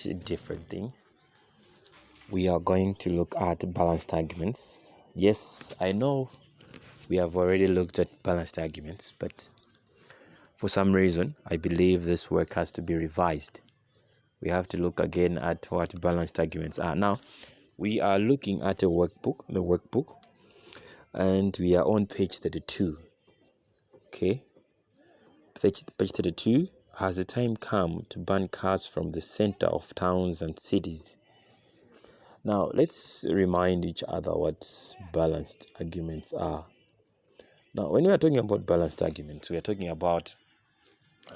a different thing. We are going to look at balanced arguments. Yes, I know we have already looked at balanced arguments, but for some reason, I believe this work has to be revised. We have to look again at what balanced arguments are. Now, we are looking at the workbook, and we are on page 32. Okay, page 32. Has the time come to ban cars from the center of towns and cities? Now, let's remind each other what balanced arguments are. Now, when we are talking about balanced arguments, we are talking about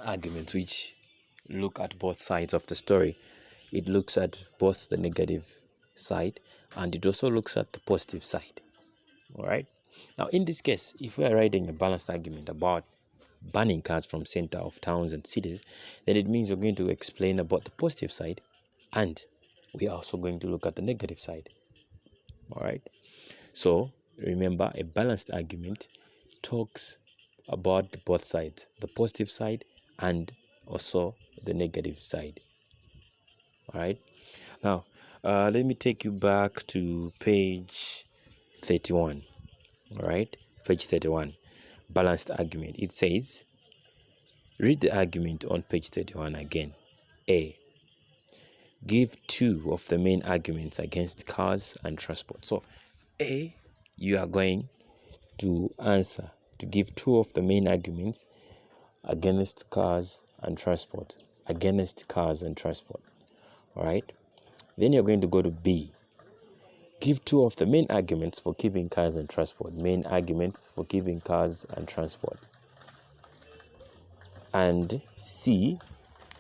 arguments which look at both sides of the story. It looks at both the negative side and it also looks at the positive side. All right. Now, in this case, if we are writing a balanced argument about banning cars from center of towns and cities, then it means we're going to explain about the positive side and we are also going to look at the negative side. All right. So remember, a balanced argument talks about both sides, the positive side and also the negative side. All right. Now, let me take you back to page 31. All right. Page 31. Balanced argument. It says, read the argument on page 31 again. A. Give two of the main arguments against cars and transport. So, A, you are going to answer to give two of the main arguments against cars and transport. Against cars and transport. All right. Then you're going to go to B. Give two of the main arguments for keeping cars and transport. Main arguments for keeping cars and transport. And C,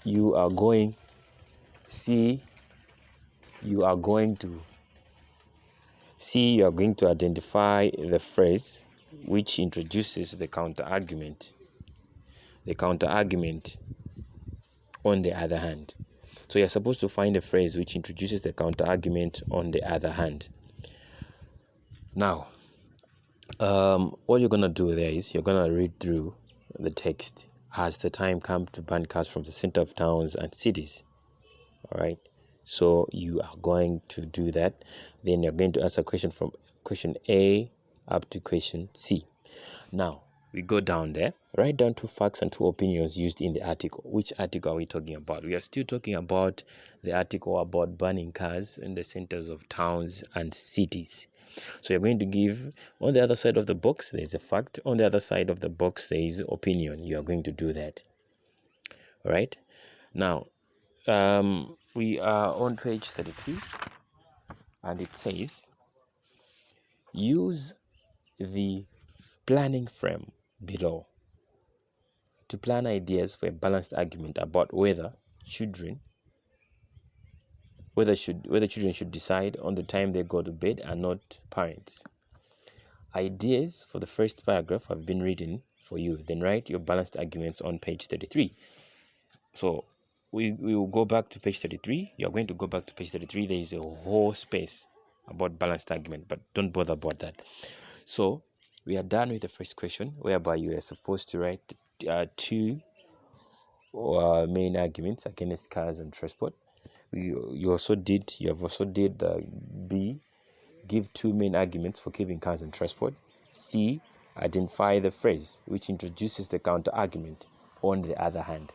you are going to identify the phrase which introduces the counter argument. The counter argument on the other hand. So you're supposed to find a phrase which introduces the counter argument on the other hand. Now, what you're gonna do there is you're gonna read through the text. Has the time come to ban cars from the center of towns and cities? All right. So you are going to do that. Then you're going to answer question from question A up to question C. Now, we go down there. Write down two facts and two opinions used in the article. Which article are we talking about? We are still talking about the article about banning cars in the centers of towns and cities. So you're going to give, on the other side of the box, there is a fact. On the other side of the box, there is opinion. You are going to do that. All right. Now, we are on page 32, and it says, use the planning frame below to plan ideas for a balanced argument about whether children should decide on the time they go to bed and not parents. Ideas for the first paragraph have been written for you. Then write your balanced arguments on page 33. So we will go back to page 33. You're going to go back to page 33. There is a whole space about balanced argument, but don't bother about that. So we are done with the first question, whereby you are supposed to write two main arguments against cars and transport. You have also did B. Give two main arguments for keeping cars and transport. C. Identify the phrase which introduces the counter argument. On the other hand.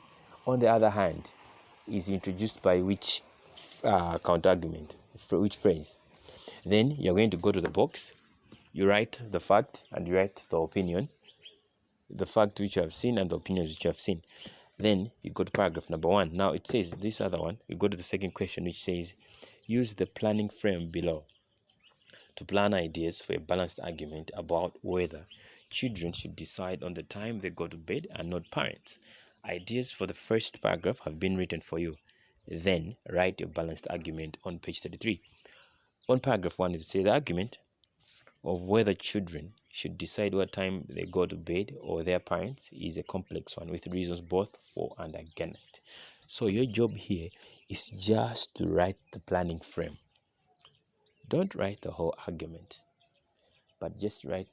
On the other hand is introduced by which counter argument, for which phrase. Then you're going to go to the box. You write the fact and you write the opinion. The fact which you have seen and the opinions which you have seen. Then you go to paragraph number 1. Now it says this other one. You go to the second question, which says, use the planning frame below to plan ideas for a balanced argument about whether children should decide on the time they go to bed and not parents. Ideas for the first paragraph have been written for you. Then write your balanced argument on page 33. On paragraph 1, it says the argument of whether children should decide what time they go to bed or their parents is a complex one with reasons both for and against. So your job here is just to write the planning frame. Don't write the whole argument, but just write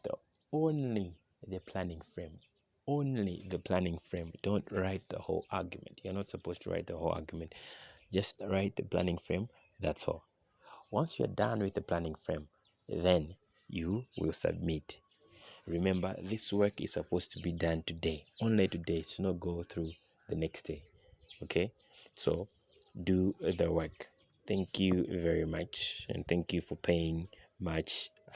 only the planning frame. Only the planning frame. Don't write the whole argument. You're not supposed to write the whole argument. Just write the planning frame, that's all. Once you're done with the planning frame, then you will submit. Remember, this work is supposed to be done today, only today. It should not go through the next day. Okay, so do the work. Thank you very much, and thank you for paying much